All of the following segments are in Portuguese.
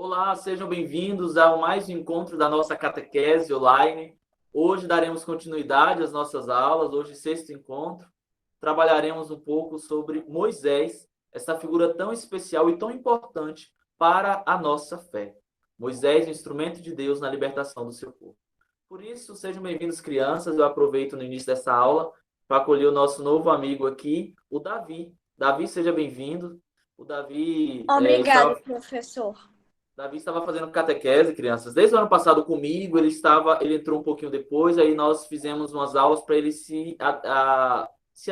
Olá, sejam bem-vindos ao mais um encontro da nossa catequese online. Hoje daremos continuidade às nossas aulas, hoje sexto encontro. Trabalharemos um pouco sobre Moisés, essa figura tão especial e tão importante para a nossa fé. Moisés, o instrumento de Deus na libertação do seu povo. Por isso, sejam bem-vindos, crianças. Eu aproveito no início dessa aula para acolher o nosso novo amigo aqui, o Davi. Davi, seja bem-vindo. O Davi Obrigada, professor. Davi estava fazendo catequese, crianças. Desde o ano passado comigo, ele entrou um pouquinho depois, aí nós fizemos umas aulas para ele se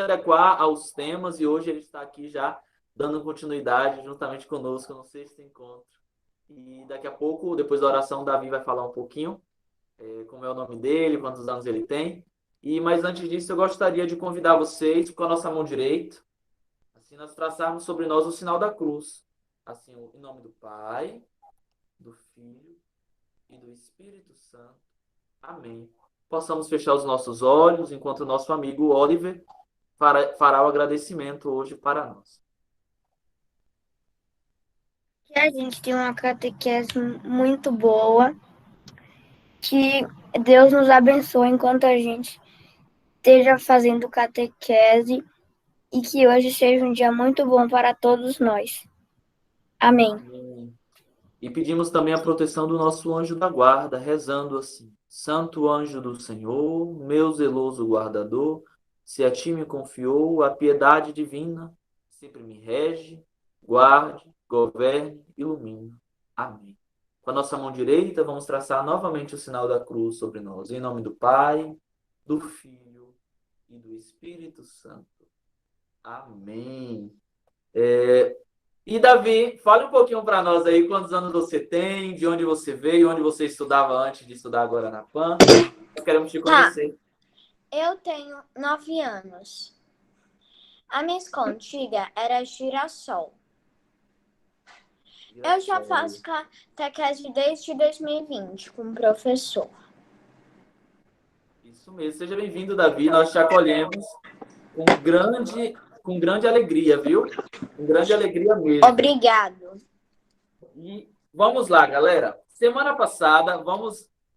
adequar aos temas, e hoje ele está aqui já dando continuidade juntamente conosco no sexto encontro. E daqui a pouco, depois da oração, o Davi vai falar um pouquinho como é o nome dele, quantos anos ele tem. Mas antes disso, eu gostaria de convidar vocês com a nossa mão direita, assim nós traçarmos sobre nós o sinal da cruz. Assim, em nome do Pai, do Filho e do Espírito Santo. Amém. Possamos fechar os nossos olhos enquanto o nosso amigo Oliver fará o agradecimento hoje para nós. Que a gente tem uma catequese muito boa, que Deus nos abençoe enquanto a gente esteja fazendo catequese e que hoje seja um dia muito bom para todos nós. Amém. Amém. E pedimos também a proteção do nosso anjo da guarda, rezando assim: Santo anjo do Senhor, meu zeloso guardador, se a ti me confiou a piedade divina, sempre me rege, guarde, governe, ilumine. Amém. Com a nossa mão direita, vamos traçar novamente o sinal da cruz sobre nós. Em nome do Pai, do Filho e do Espírito Santo. Amém. E Davi, fale um pouquinho para nós aí quantos anos você tem, de onde você veio, onde você estudava antes de estudar agora na PAN. Nós queremos te conhecer. Eu tenho 9 anos. A minha escola antiga era Girassol. Eu já faço catequese desde 2020 com o professor. Isso mesmo. Seja bem-vindo, Davi. Nós te acolhemos com grande alegria, viu? Com grande alegria mesmo. Obrigado. E vamos lá, galera. Semana passada,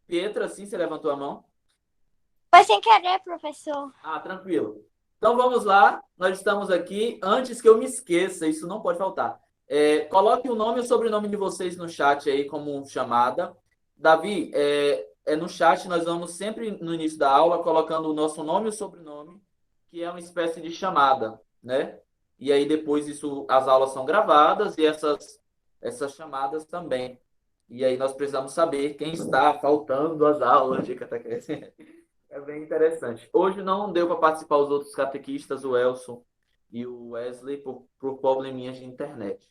Pietra, sim, você levantou a mão? Foi sem querer, professor. Tranquilo. Então vamos lá. Nós estamos aqui. Antes que eu me esqueça, isso não pode faltar. Coloque o nome e o sobrenome de vocês no chat aí como chamada. Davi, no chat nós vamos sempre no início da aula colocando o nosso nome e o sobrenome, que é uma espécie de chamada, né? E aí depois as aulas são gravadas e essas chamadas também. E aí nós precisamos saber quem está faltando às aulas de catequese. É bem interessante. Hoje não deu para participar os outros catequistas, o Elson e o Wesley, por probleminhas de internet.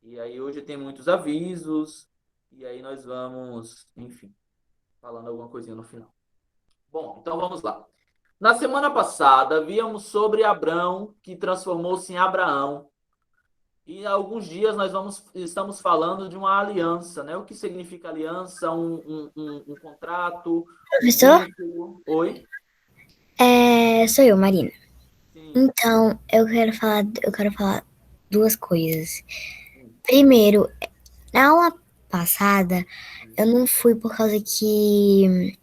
E aí hoje tem muitos avisos, e aí nós vamos, enfim, falando alguma coisinha no final. Bom, então vamos lá. Na semana passada, víamos sobre Abrão, que transformou-se em Abraão. E há alguns dias estamos falando de uma aliança, né? O que significa aliança? Um contrato, Professor? vínculo. Oi? Sou eu, Marina. Sim. Então, eu quero falar duas coisas. Primeiro, na aula passada, eu não fui por causa que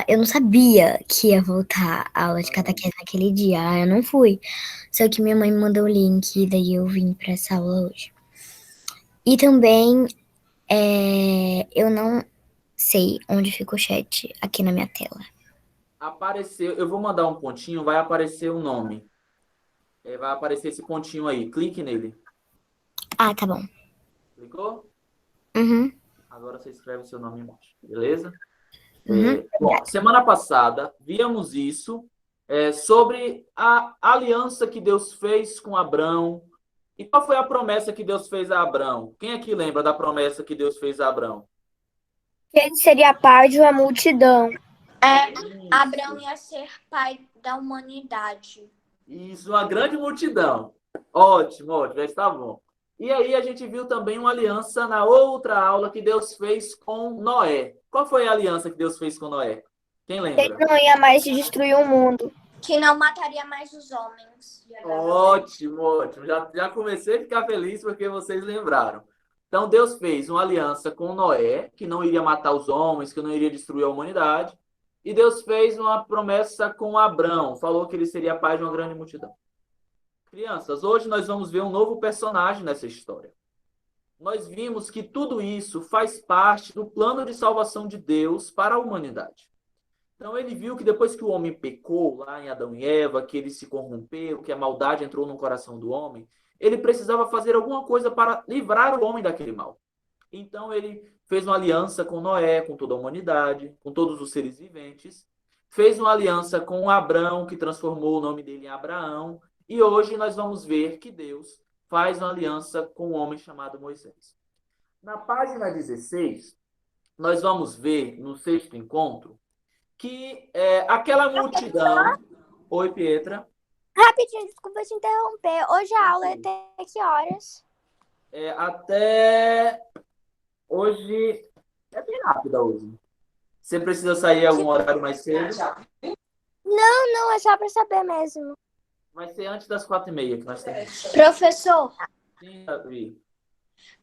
eu não sabia que ia voltar a aula de catequese naquele dia. Eu não fui. Só que minha mãe me mandou o link e daí eu vim pra essa aula hoje. E também, eu não sei onde fica o chat aqui na minha tela. Apareceu, eu vou mandar um pontinho, vai aparecer o nome. Vai aparecer esse pontinho aí. Clique nele. Tá bom. Clicou? Uhum. Agora você escreve o seu nome embaixo, beleza? Uhum. Bom, semana passada, víamos isso sobre a aliança que Deus fez com Abrão. E qual foi a promessa que Deus fez a Abrão? Quem aqui lembra da promessa que Deus fez a Abrão? Ele seria pai de uma multidão. Abrão ia ser pai da humanidade. Isso, uma grande multidão. Ótimo, já está bom. E aí a gente viu também uma aliança na outra aula que Deus fez com Noé. Qual foi a aliança que Deus fez com Noé? Quem lembra? Ele não ia mais destruir o mundo. Que não mataria mais os homens. Ótimo, ótimo. Já comecei a ficar feliz porque vocês lembraram. Então, Deus fez uma aliança com Noé, que não iria matar os homens, que não iria destruir a humanidade. E Deus fez uma promessa com Abrão, falou que ele seria pai de uma grande multidão. Crianças, hoje nós vamos ver um novo personagem nessa história. Nós vimos que tudo isso faz parte do plano de salvação de Deus para a humanidade. Então ele viu que depois que o homem pecou, lá em Adão e Eva, que ele se corrompeu, que a maldade entrou no coração do homem, ele precisava fazer alguma coisa para livrar o homem daquele mal. Então ele fez uma aliança com Noé, com toda a humanidade, com todos os seres viventes, fez uma aliança com Abrão, que transformou o nome dele em Abraão, e hoje nós vamos ver que Deus faz uma aliança com um homem chamado Moisés. Na página 16, nós vamos ver, no sexto encontro, que aquela multidão... Oi, Pietra. Rapidinho, desculpa te interromper. Hoje a aula é até que horas? Até hoje... É bem rápida hoje. Você precisa sair algum horário mais cedo? Não, é só para saber mesmo. Vai ser antes das 4h30 que nós temos. Professor, Sim, Davi.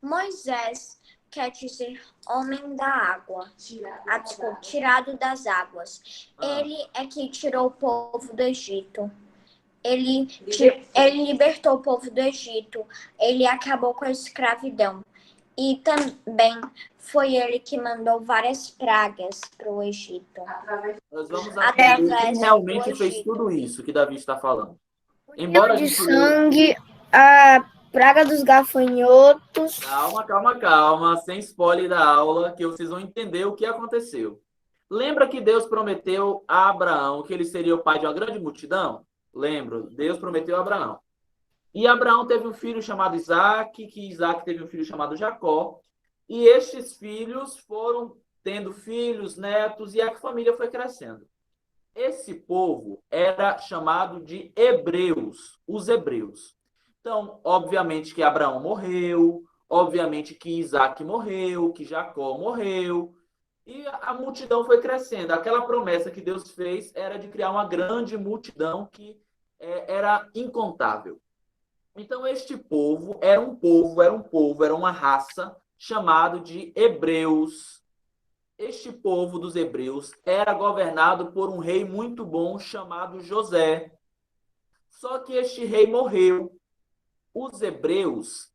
Moisés quer dizer homem da água. Desculpa, tirado das águas. Ele é que tirou o povo do Egito. Ele libertou o povo do Egito. Ele acabou com a escravidão. E também foi ele que mandou várias pragas para o Egito. Nós vamos aprender quem realmente fez tudo isso que Davi está falando. Embora de sangue, a praga dos gafanhotos. Calma. Sem spoiler da aula, que vocês vão entender o que aconteceu. Lembra que Deus prometeu a Abraão que ele seria o pai de uma grande multidão? Lembro, Deus prometeu a Abraão. E Abraão teve um filho chamado Isaac, que Isaac teve um filho chamado Jacó. E estes filhos foram tendo filhos, netos, e a família foi crescendo. Esse povo era chamado de hebreus, os hebreus. Então, obviamente que Abraão morreu, obviamente que Isaac morreu, que Jacó morreu, e a multidão foi crescendo. Aquela promessa que Deus fez era de criar uma grande multidão que era incontável. Então, este povo era uma raça chamado de hebreus. Este povo dos hebreus era governado por um rei muito bom chamado José. Só que este rei morreu. Os hebreus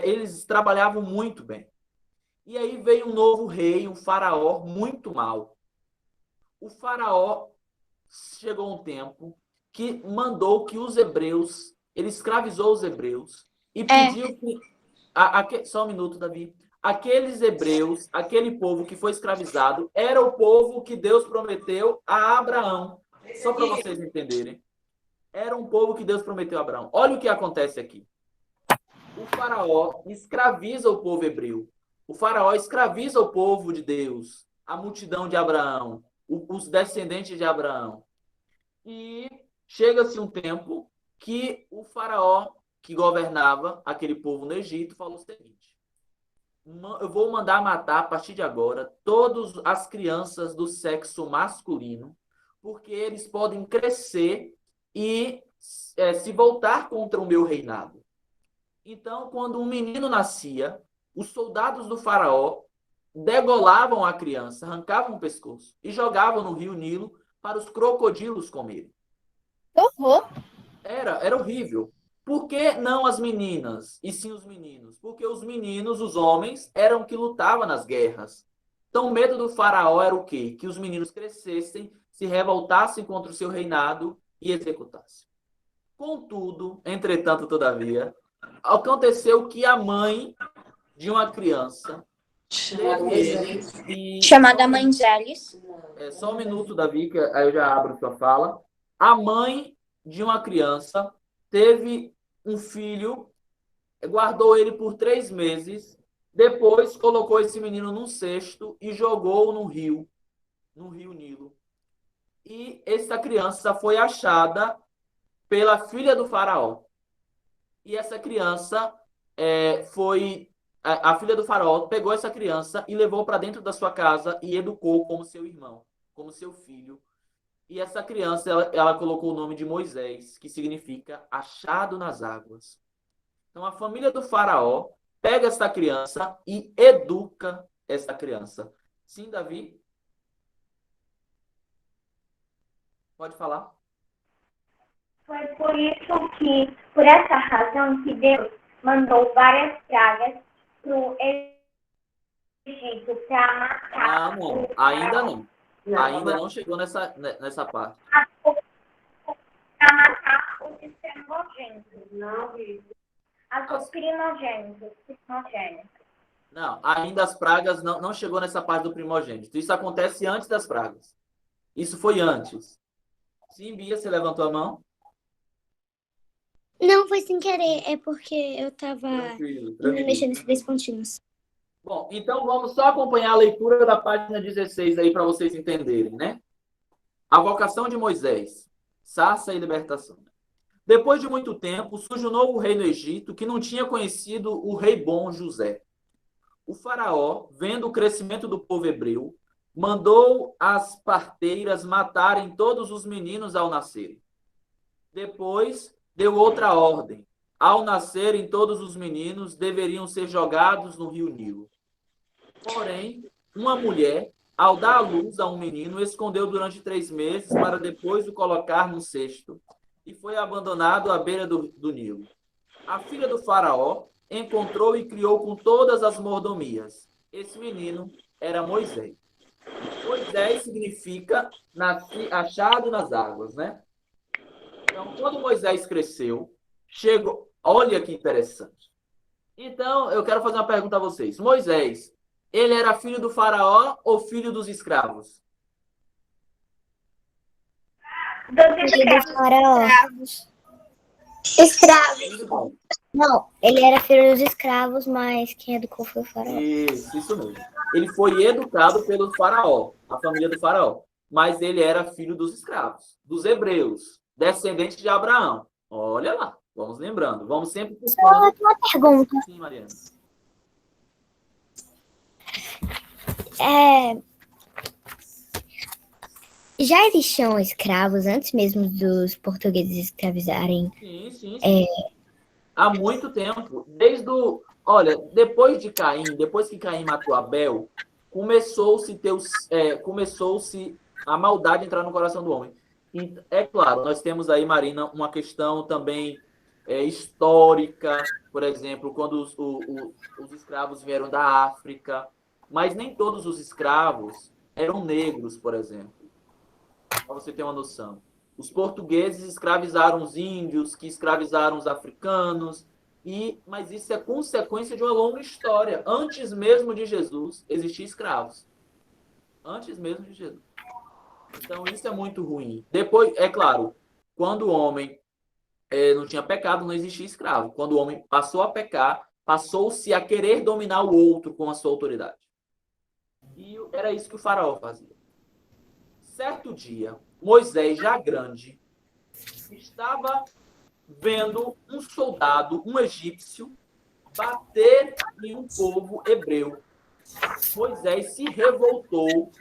eles trabalhavam muito bem. E aí veio um novo rei, um faraó muito mau. O faraó chegou um tempo que mandou que os hebreus, ele escravizou os hebreus e pediu que... Só um minuto, Davi. Aqueles hebreus, aquele povo que foi escravizado, era o povo que Deus prometeu a Abraão. Só para vocês entenderem. Era um povo que Deus prometeu a Abraão. Olha o que acontece aqui. O faraó escraviza o povo hebreu. O faraó escraviza o povo de Deus, a multidão de Abraão, os descendentes de Abraão. E chega-se um tempo que o faraó que governava aquele povo no Egito falou o seguinte: eu vou mandar matar a partir de agora todas as crianças do sexo masculino, porque eles podem crescer e se voltar contra o meu reinado. Então, quando um menino nascia, os soldados do faraó degolavam a criança, arrancavam o pescoço e jogavam no rio Nilo para os crocodilos comerem. Horror! Era horrível. Por que não as meninas, e sim os meninos? Porque os meninos, os homens, eram que lutavam nas guerras. Então, o medo do faraó era o quê? Que os meninos crescessem, se revoltassem contra o seu reinado e executassem. Contudo, entretanto, todavia, aconteceu que a mãe de uma criança chamada Mãe Zélis. Só um minuto, Davi, que aí eu já abro sua fala. A mãe de uma criança teve um filho, guardou ele por 3 meses, depois colocou esse menino num cesto e jogou no rio Nilo. E essa criança foi achada pela filha do faraó. E essa criança a filha do faraó pegou essa criança e levou para dentro da sua casa e educou como seu irmão, como seu filho. E essa criança, ela colocou o nome de Moisés, que significa achado nas águas. Então, a família do faraó pega essa criança e educa essa criança. Sim, Davi? Pode falar. Foi por essa razão que Deus mandou várias pragas para o Egito para matar Não, ainda não. Ainda não chegou nessa parte. para matar os primogênitos. Não, os primogênitos. Não, ainda as pragas não chegou nessa parte do primogênito. Isso acontece antes das pragas. Isso foi antes. Sim, Bia, você levantou a mão? Não, foi sem querer. É porque eu tava Tranquilo, me tranquilo. mexendo nesses 3 pontinhos. Bom, então vamos só acompanhar a leitura da página 16 aí para vocês entenderem, né? A vocação de Moisés, sarça e libertação. Depois de muito tempo, surge um novo rei no Egito que não tinha conhecido o rei bom José. O faraó, vendo o crescimento do povo hebreu, mandou as parteiras matarem todos os meninos ao nascerem. Depois, deu outra ordem. Ao nascerem todos os meninos, deveriam ser jogados no rio Nilo. Porém, uma mulher, ao dar à luz a um menino, escondeu durante 3 meses para depois o colocar no cesto e foi abandonado à beira do Nilo. A filha do faraó encontrou e criou com todas as mordomias. Esse menino era Moisés. Moisés significa achado nas águas, né? Então, quando Moisés cresceu, chegou. Olha que interessante. Então, eu quero fazer uma pergunta a vocês. Moisés, ele era filho do faraó ou filho dos escravos? Filho do faraó. Escravos. Não, ele era filho dos escravos, mas quem educou foi o faraó. Isso mesmo. Ele foi educado pelo faraó, a família do faraó. Mas ele era filho dos escravos, dos hebreus, descendente de Abraão. Olha lá, vamos lembrando. Vamos sempre buscando. Uma pergunta. Sim, Mariana. Já existiam escravos antes mesmo dos portugueses escravizarem? Sim. Há muito tempo. Olha, depois que Caim matou Abel, começou-se a maldade entrar no coração do homem. E, é claro, nós temos aí, Marina, uma questão também histórica, por exemplo, quando os escravos vieram da África, mas nem todos os escravos eram negros, por exemplo, para você ter uma noção. Os portugueses escravizaram os índios, que escravizaram os africanos, mas isso é consequência de uma longa história. Antes mesmo de Jesus, existiam escravos. Antes mesmo de Jesus. Então, isso é muito ruim. Depois, é claro, quando o homem não tinha pecado, não existia escravo. Quando o homem passou a pecar, passou-se a querer dominar o outro com a sua autoridade. E era isso que o faraó fazia. Certo dia, Moisés, já grande, estava vendo um soldado, um egípcio, bater em um povo hebreu. Moisés se revoltou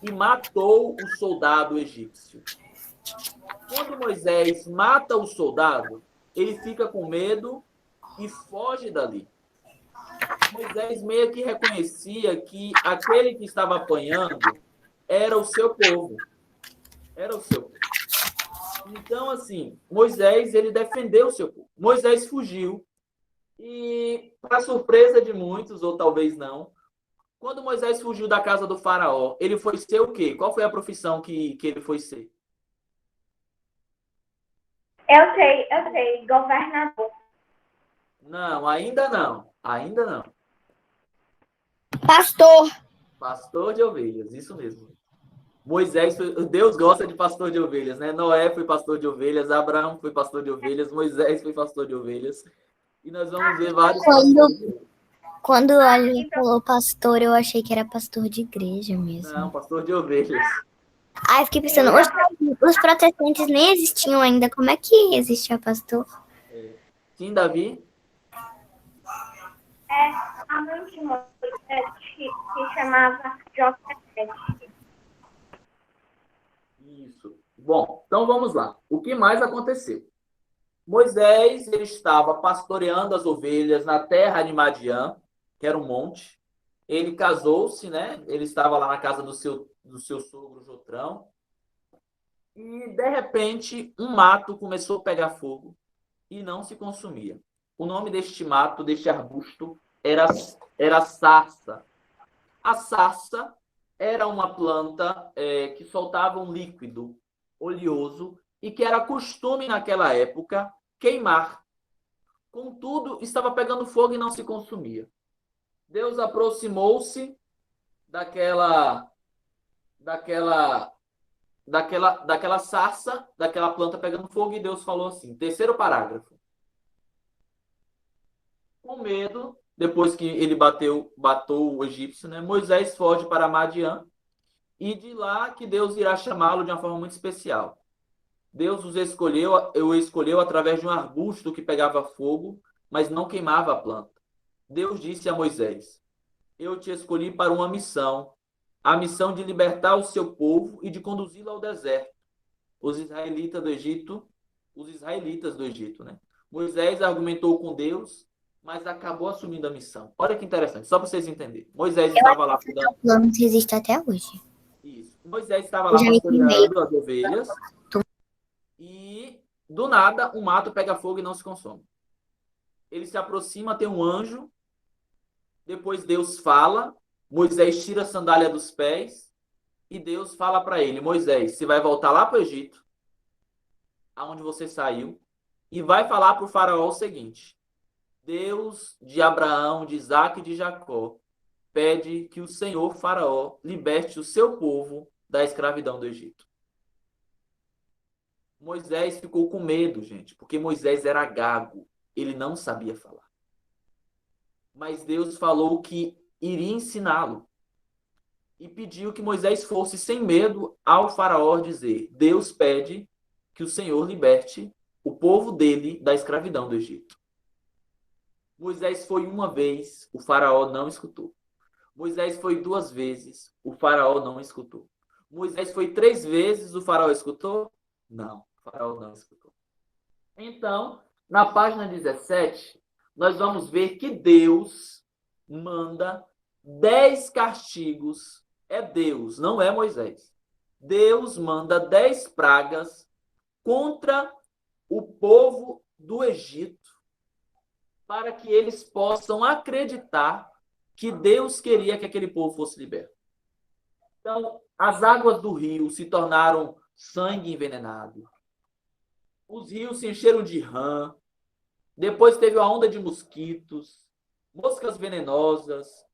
e matou o soldado egípcio. Quando Moisés mata o soldado, ele fica com medo e foge dali. Moisés meio que reconhecia que aquele que estava apanhando era o seu povo. Era o seu povo. Então, assim, Moisés, ele defendeu o seu povo. Moisés fugiu e, para surpresa de muitos, ou talvez não, quando Moisés fugiu da casa do faraó, ele foi ser o quê? Qual foi a profissão que ele foi ser? Eu sei, governador. Não, ainda não. Ainda não. Pastor. Pastor de ovelhas, isso mesmo. Deus gosta de pastor de ovelhas, né? Noé foi pastor de ovelhas, Abraão foi pastor de ovelhas, Moisés foi pastor de ovelhas. E nós vamos ver vários pastores. Quando o Oliver falou pastor, eu achei que era pastor de igreja mesmo. Não, pastor de ovelhas. Aí eu fiquei pensando, os protestantes nem existiam ainda, como é que existia pastor? Sim, Davi? A mãe de Moisés se chamava Jofé. Isso. Bom, então vamos lá. O que mais aconteceu? Moisés, ele estava pastoreando as ovelhas na terra de Madiã, que era um monte. Ele casou-se, né? Ele estava lá na casa do seu sogro Jotrão. E, de repente, um mato começou a pegar fogo e não se consumia. O nome deste mato, deste arbusto, era sarça. A sarça era uma planta que soltava um líquido oleoso e que era costume naquela época queimar. Contudo, estava pegando fogo e não se consumia. Deus aproximou-se daquela, daquela, daquela sarça, daquela planta pegando fogo, e Deus falou assim, terceiro parágrafo. Com medo, depois que ele matou o egípcio, né, Moisés foge para Madiã, e de lá que Deus irá chamá-lo de uma forma muito especial. Deus o escolheu através de um arbusto que pegava fogo, mas não queimava a planta. Deus disse a Moisés: eu te escolhi para uma missão, a missão de libertar o seu povo e de conduzi-lo ao deserto. Os israelitas do Egito, né? Moisés argumentou com Deus, mas acabou assumindo a missão. Olha que interessante, só para vocês entenderem. Moisés Eu estava acho lá que cuidando. o plano existe até hoje. Isso. Moisés estava Eu lá já entendi. pastoreando as ovelhas e, do nada, um mato pega fogo e não se consome. Ele se aproxima, tem um anjo, depois Deus fala, Moisés tira a sandália dos pés e Deus fala para ele: Moisés, você vai voltar lá para o Egito, aonde você saiu, e vai falar para o faraó o seguinte: Deus de Abraão, de Isaac e de Jacó pede que o Senhor faraó liberte o seu povo da escravidão do Egito. Moisés ficou com medo, gente, porque Moisés era gago, ele não sabia falar. Mas Deus falou que iria ensiná-lo e pediu que Moisés fosse sem medo ao faraó dizer: Deus pede que o Senhor liberte o povo dele da escravidão do Egito. Moisés foi uma vez, o faraó não escutou. Moisés foi duas vezes, o faraó não escutou. Moisés foi três vezes, o faraó escutou? Não, o faraó não escutou. Então, na página 17, nós vamos ver que Deus manda 10 castigos. É Deus, não é Moisés. Deus manda 10 pragas contra o povo do Egito para que eles possam acreditar que Deus queria que aquele povo fosse liberto. Então, as águas do rio se tornaram sangue envenenado. Os rios se encheram de rã. Depois teve a onda de mosquitos, moscas venenosas,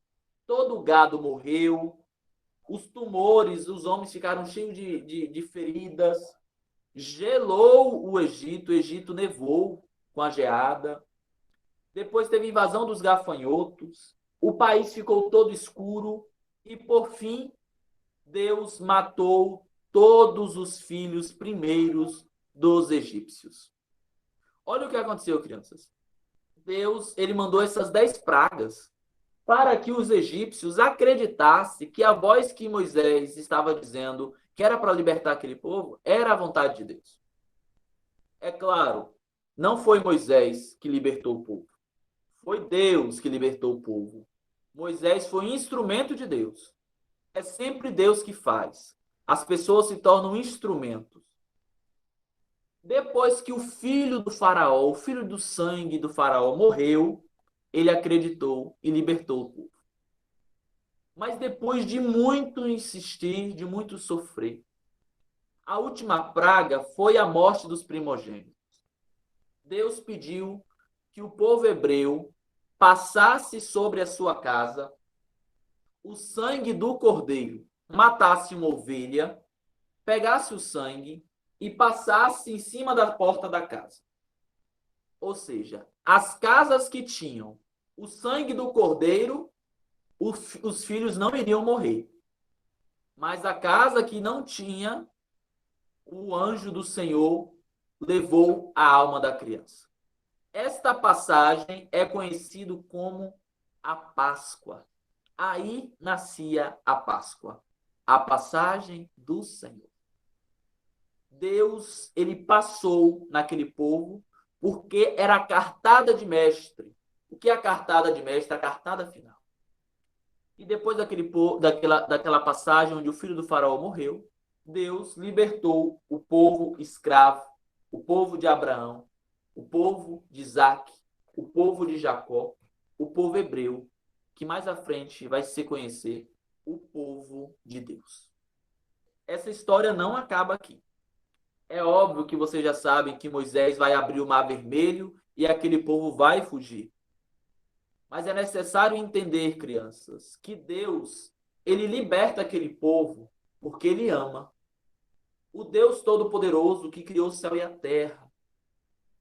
todo o gado morreu, os tumores, os homens ficaram cheios de feridas, gelou o Egito nevou com a geada. Depois teve a invasão dos gafanhotos, o país ficou todo escuro e, por fim, Deus matou todos os filhos primeiros dos egípcios. Olha o que aconteceu, crianças. Deus, ele mandou essas 10 pragas para que os egípcios acreditassem que a voz que Moisés estava dizendo que era para libertar aquele povo era a vontade de Deus. É claro, não foi Moisés que libertou o povo. Foi Deus que libertou o povo. Moisés foi instrumento de Deus. É sempre Deus que faz. As pessoas se tornam instrumentos. Depois que o filho do faraó, o filho do sangue do faraó morreu, ele acreditou e libertou o povo. Mas depois de muito insistir, de muito sofrer, a última praga foi a morte dos primogênitos. Deus pediu que o povo hebreu passasse sobre a sua casa o sangue do cordeiro, matasse uma ovelha, pegasse o sangue e passasse em cima da porta da casa. Ou seja, as casas que tinham o sangue do cordeiro, os filhos não iriam morrer. Mas a casa que não tinha, o anjo do Senhor levou a alma da criança. Esta passagem é conhecida como a Páscoa. Aí nascia a Páscoa, a passagem do Senhor. Deus, ele passou naquele povo, porque era a cartada de mestre. O que é a cartada de mestre? A cartada final. E depois daquela passagem onde o filho do faraó morreu, Deus libertou o povo escravo, o povo de Abraão, o povo de Isaac, o povo de Jacó, o povo hebreu, que mais à frente vai se conhecer o povo de Deus. Essa história não acaba aqui. É óbvio que vocês já sabem que Moisés vai abrir o mar vermelho e aquele povo vai fugir. Mas é necessário entender, crianças, que Deus, ele liberta aquele povo porque ele ama. O Deus Todo-Poderoso que criou o céu e a terra,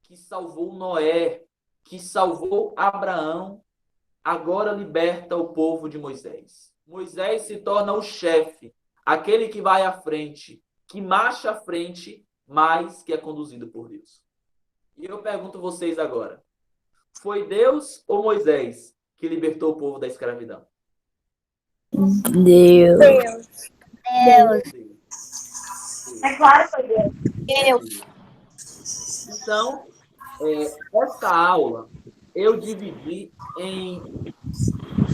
que salvou Noé, que salvou Abraão, agora liberta o povo de Moisés. Moisés se torna o chefe, aquele que vai à frente, que marcha à frente, mas que é conduzido por Deus. E eu pergunto a vocês agora, foi Deus ou Moisés que libertou o povo da escravidão? Deus. É claro que foi Deus. Então, essa aula eu dividi em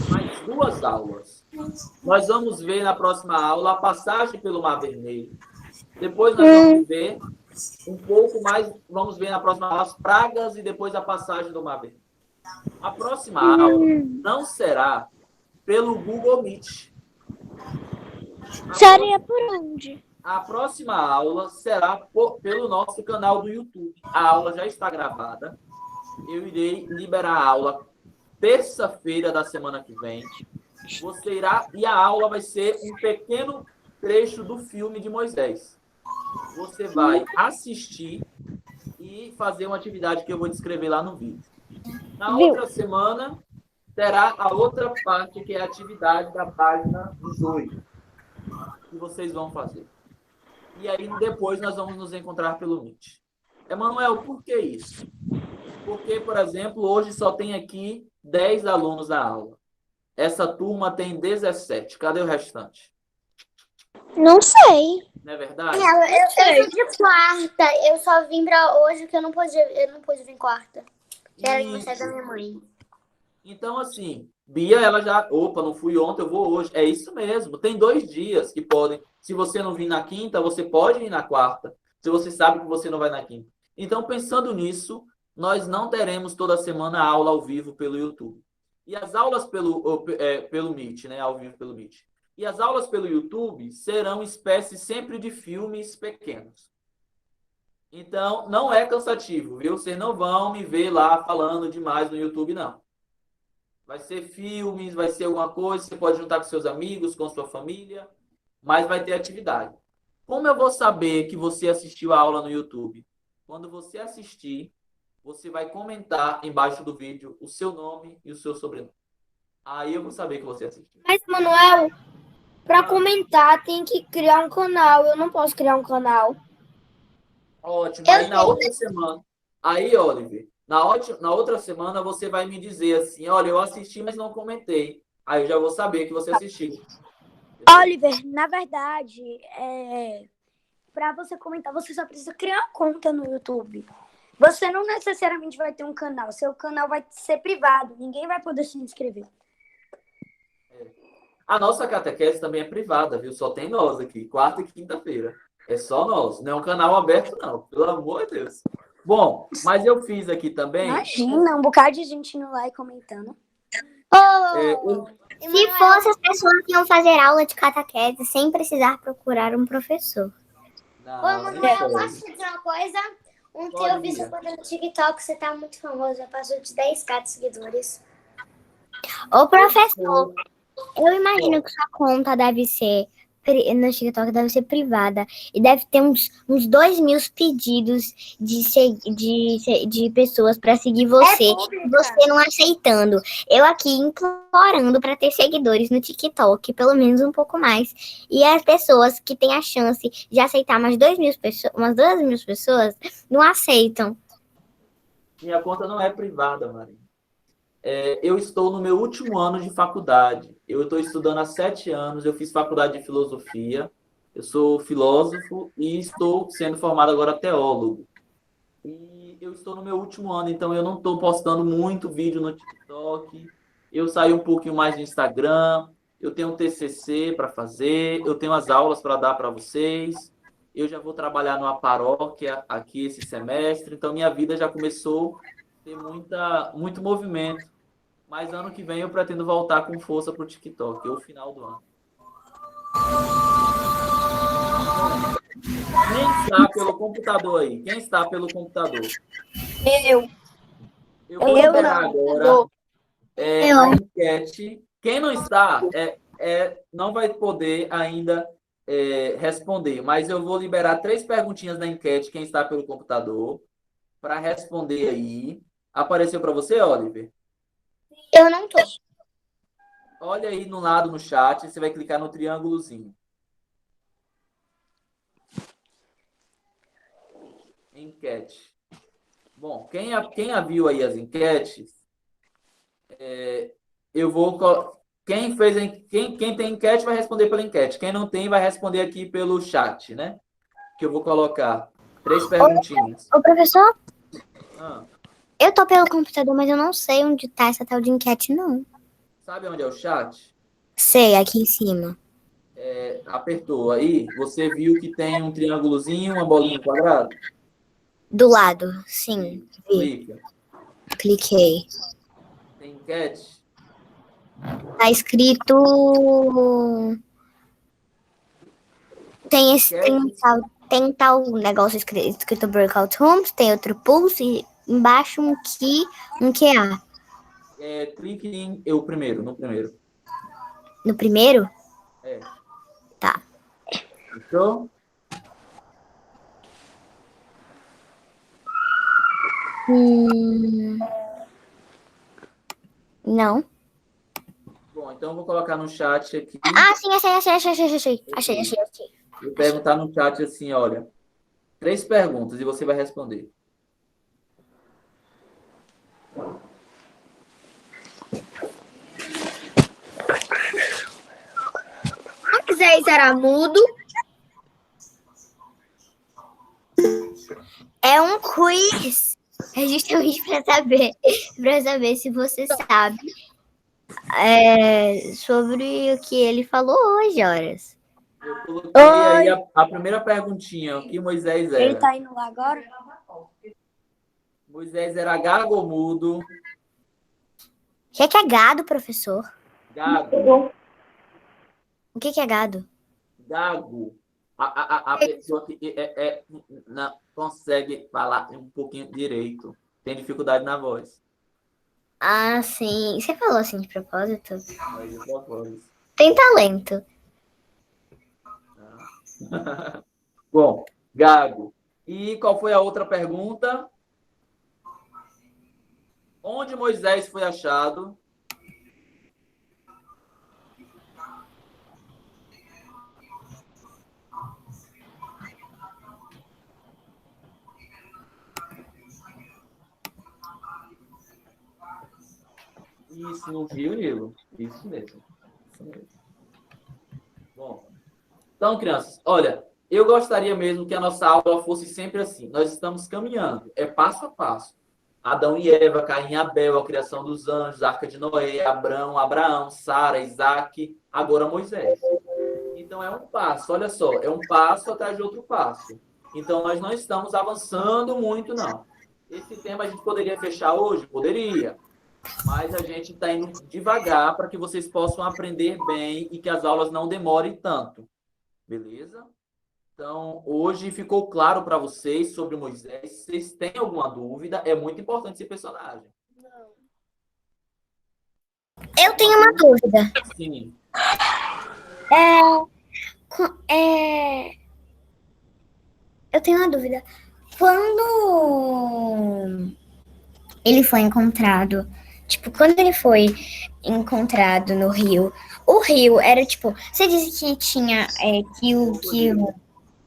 mais 2 aulas. Nós vamos ver na próxima aula a passagem pelo Mar Vermelho. Depois nós vamos ver um pouco mais, vamos ver na próxima aula as pragas e depois a passagem do Mar Vermelho. A próxima aula não será pelo Google Meet. Seria por onde? A próxima aula será pelo nosso canal do YouTube. A aula já está gravada. Eu irei liberar a aula terça-feira da semana que vem. Você irá, e a aula vai ser um pequeno trecho do filme de Moisés. Você vai assistir e fazer uma atividade que eu vou descrever lá no vídeo. Na outra semana, terá a outra parte, que é a atividade da página 18, que vocês vão fazer. E aí, depois, nós vamos nos encontrar pelo Meet. Emanuel, por que isso? Porque, por exemplo, hoje só tem aqui 10 alunos na aula. Essa turma tem 17. Cadê o restante? Não sei. Não é verdade? Eu fui de quarta. Eu só vim pra hoje que eu não pude vir quarta. Que era aniversário da minha mãe. Então, assim, Bia, ela já... Opa, não fui ontem, eu vou hoje. É isso mesmo. Tem 2 dias que podem... Se você não vir na quinta, você pode ir na quarta. Se você sabe que você não vai na quinta. Então, pensando nisso, nós não teremos toda semana aula ao vivo pelo YouTube. E as aulas pelo Meet, né? Ao vivo pelo Meet. E as aulas pelo YouTube serão espécies sempre de filmes pequenos. Então, não é cansativo, viu? Vocês não vão me ver lá falando demais no YouTube, não. Vai ser filmes, vai ser alguma coisa, você pode juntar com seus amigos, com sua família, mas vai ter atividade. Como eu vou saber que você assistiu a aula no YouTube? Quando você assistir, você vai comentar embaixo do vídeo o seu nome e o seu sobrenome. Aí eu vou saber que você assistiu. Mas, Manuel, para comentar tem que criar um canal. Eu não posso criar um canal. Ótimo. Aí na outra semana... Aí, Oliver, na outra semana você vai me dizer assim, olha, eu assisti, mas não comentei. Aí eu já vou saber que você assistiu. Oliver, na verdade, para você comentar, você só precisa criar uma conta no YouTube. Você não necessariamente vai ter um canal. Seu canal vai ser privado. Ninguém vai poder se inscrever. A nossa catequese também é privada, viu? Só tem nós aqui, quarta e quinta-feira. É só nós. Não é um canal aberto, não. Pelo amor de Deus. Bom, mas eu fiz aqui também... Imagina, um bocado de gente indo lá e comentando. Se fosse as pessoas que iam fazer aula de catequese sem precisar procurar um professor. Não, Manuel, eu posso te dizer uma coisa? Eu vi seu conta no TikTok, você tá muito famoso, já passou de 10k de seguidores. Ô, professor, eu imagino que sua conta deve ser, no TikTok deve ser privada, e deve ter uns 2.000 pedidos de pessoas para seguir você, e você não aceitando. Eu aqui implorando para ter seguidores no TikTok, pelo menos um pouco mais. E as pessoas que têm a chance de aceitar umas 2.000 pessoas, não aceitam. Minha conta não é privada, Maria. Eu estou no meu último ano de faculdade. Eu estou estudando há 7 anos. Eu fiz faculdade de filosofia. Eu sou filósofo e estou sendo formado agora teólogo. E eu estou no meu último ano, então eu não estou postando muito vídeo no TikTok. Eu saí um pouquinho mais do Instagram. Eu tenho um TCC para fazer. Eu tenho as aulas para dar para vocês. Eu já vou trabalhar numa paróquia aqui esse semestre. Então minha vida já começou a ter muito movimento. Mas ano que vem eu pretendo voltar com força para o TikTok, ou final do ano. Quem está pelo computador aí? Quem está pelo computador? Eu. Eu vou Eu liberar não. agora a enquete. Quem não está, não vai poder ainda responder, mas eu vou liberar 3 perguntinhas da enquete, quem está pelo computador, para responder aí. Apareceu para você, Oliver? Eu não tô. Olha aí no lado no chat, você vai clicar no triângulozinho. Enquete. Bom, quem viu aí as enquetes, eu vou. Quem tem enquete vai responder pela enquete. Quem não tem vai responder aqui pelo chat, né? Que eu vou colocar 3 perguntinhas. Ô, professor, Ah, eu tô pelo computador, mas eu não sei onde tá essa tal de enquete, não. sabe onde é o chat? Sei, aqui em cima. Apertou aí, você viu que tem um triângulozinho, uma bolinha quadrada? Do lado, sim, vi. Clica. Cliquei. Tem enquete? Tá escrito. Tem tal negócio escrito Breakout Rooms, tem outro pulse, e embaixo um QA. Clique em eu primeiro, no primeiro. No primeiro? É. Tá. Fechou? Não. Bom, então eu vou colocar no chat aqui. Ah, sim, achei. Vou perguntar no chat assim, olha, 3 perguntas e você vai responder. Se quiser isso era mudo. É um quiz. É justamente para saber se você sabe sobre o que ele falou hoje, horas. Eu coloquei aí a primeira perguntinha, o que Moisés Ele era? tá indo lá agora? Moisés era gago ou mudo? O que é gado, professor? Gago. O que é gado? Gago. A pessoa que não consegue falar um pouquinho direito. Tem dificuldade na voz. Ah, sim. Você falou assim de propósito? Aí eu boto a voz. Tem talento. Bom, gago. E qual foi a outra pergunta? Onde Moisés foi achado? Isso, no Rio Nilo. Isso mesmo. Bom, então, crianças, olha, eu gostaria mesmo que a nossa aula fosse sempre assim. Nós estamos caminhando, é passo a passo. Adão e Eva, Caim e Abel, a criação dos anjos, a Arca de Noé, Abraão, Sara, Isaac, agora Moisés. Então é um passo, olha só, é um passo atrás de outro passo. Então nós não estamos avançando muito, não. Esse tema a gente poderia fechar hoje? Poderia. Mas a gente está indo devagar para que vocês possam aprender bem e que as aulas não demorem tanto. Beleza? Então, hoje ficou claro para vocês sobre Moisés. Se vocês têm alguma dúvida, é muito importante esse personagem. Eu tenho uma dúvida. Sim. Eu tenho uma dúvida. Quando ele foi encontrado, quando ele foi encontrado no rio, o rio era você disse que tinha que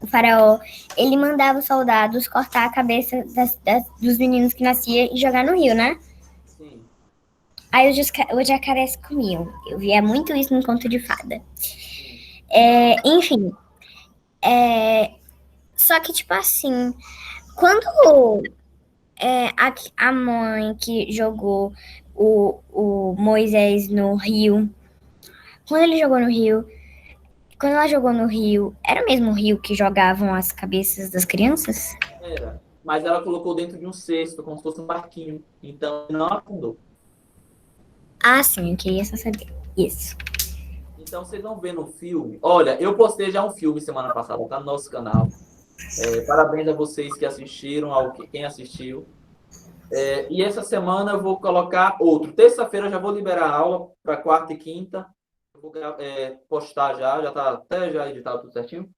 o faraó, ele mandava os soldados cortar a cabeça dos meninos que nasciam e jogar no rio, né? Sim. Aí os jacarés comiam. Eu via muito isso no Conto de Fada. Enfim, Só que, tipo assim, quando a mãe que jogou o Moisés no rio, quando ele jogou no rio, quando ela jogou no rio, era o mesmo rio que jogavam as cabeças das crianças? Era. Mas ela colocou dentro de um cesto, como se fosse um barquinho. Então não afundou. Ah, sim, eu queria só saber. Isso. Então vocês vão ver no filme. Olha, eu postei já um filme semana passada, tá no nosso canal. Parabéns a vocês que assistiram, quem assistiu. E essa semana eu vou colocar outro. Terça-feira eu já vou liberar a aula para quarta e quinta. Eu vou postar já está até já editado tudo certinho.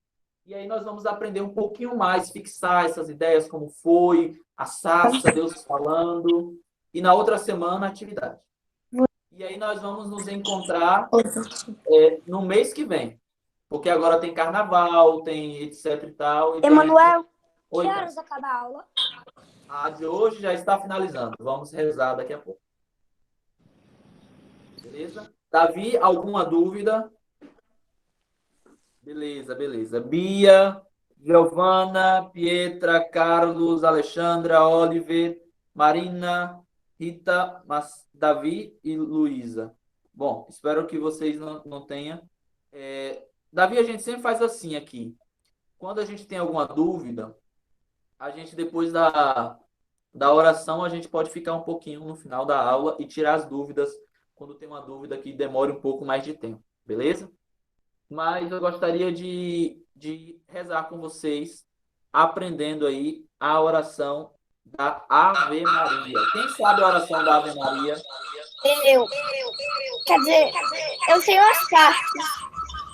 E aí nós vamos aprender um pouquinho mais, fixar essas ideias, como foi, a Sassa, Deus falando. E na outra semana, a atividade. E aí nós vamos nos encontrar no mês que vem. Porque agora tem carnaval, tem etc e tal. Então Emanuel, que Oi, cara. horas acaba a aula? A de hoje já está finalizando. Vamos rezar daqui a pouco. Beleza? Davi, alguma dúvida? Beleza, beleza. Bia, Giovana, Pietra, Carlos, Alexandra, Oliver, Marina, Rita, Davi e Luísa. Bom, espero que vocês não tenham. Davi, a gente sempre faz assim aqui. Quando a gente tem alguma dúvida, a gente depois da oração, a gente pode ficar um pouquinho no final da aula e tirar as dúvidas quando tem uma dúvida que demore um pouco mais de tempo, beleza? Mas eu gostaria de rezar com vocês, aprendendo aí a oração da Ave Maria. Quem sabe a oração da Ave Maria? Eu. Quer dizer, eu sei as partes.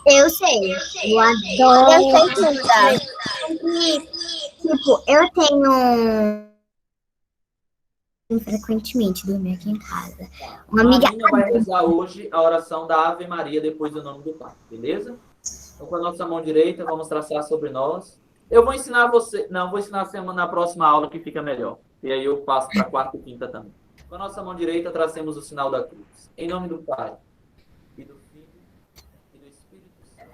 Eu sei. Eu Eu adoro. sei cantar. E, tipo, eu tenho frequentemente dormir aqui em casa. Uma amiga. Marina vai rezar hoje a oração da Ave Maria depois do nome do Pai, beleza? Então, com a nossa mão direita, vamos traçar sobre nós. Eu vou ensinar você. Não, vou ensinar na próxima aula que fica melhor. E aí eu passo para quarta e quinta também. Com a nossa mão direita, tracemos o sinal da cruz. Em nome do Pai, e do Filho, e do Espírito Santo.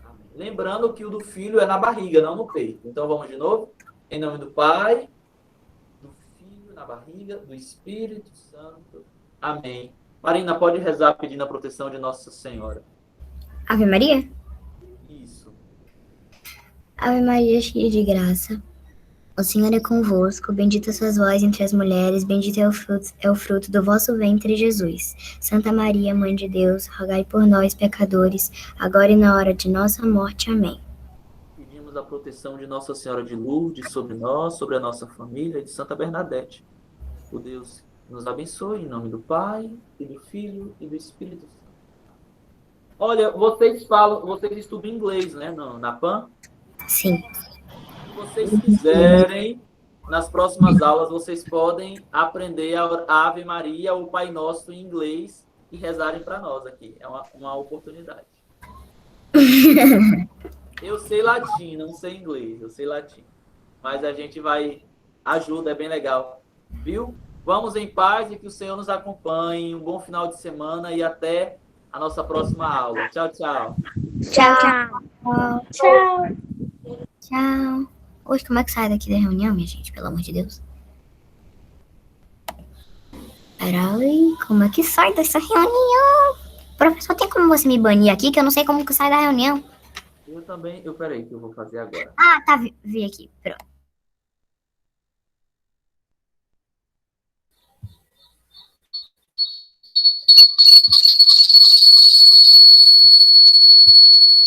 Amém. Lembrando que o do Filho é na barriga, não no peito. Então vamos de novo? Em nome do Pai, do Filho na barriga, do Espírito Santo. Amém. Marina, pode rezar pedindo a proteção de Nossa Senhora. Ave Maria? Isso. Ave Maria, cheia de graça. O Senhor é convosco, bendita sois vós entre as mulheres, bendito é o fruto do vosso ventre, Jesus. Santa Maria, Mãe de Deus, rogai por nós, pecadores, agora e na hora de nossa morte. Amém. Pedimos a proteção de Nossa Senhora de Lourdes sobre nós, sobre a nossa família e de Santa Bernadette. O Deus nos abençoe, em nome do Pai, e do Filho e do Espírito Santo. Olha, vocês estudam inglês, né, na PAN? Sim. Se vocês quiserem, nas próximas aulas, vocês podem aprender a Ave Maria, o Pai Nosso em inglês e rezarem para nós aqui. É uma oportunidade. Eu sei latim, não sei inglês, eu sei latim. Mas a gente ajuda, é bem legal. Viu? Vamos em paz e que o Senhor nos acompanhe. Um bom final de semana e até a nossa próxima aula. Tchau, tchau. Tchau. Tchau. Tchau. Hoje, como é que sai daqui da reunião, minha gente? Pelo amor de Deus. Peraí, como é que sai dessa reunião? Professor, tem como você me banir aqui, que eu não sei como que sai da reunião? Eu também. Peraí, que eu vou fazer agora. Ah, tá, vi aqui. Pronto.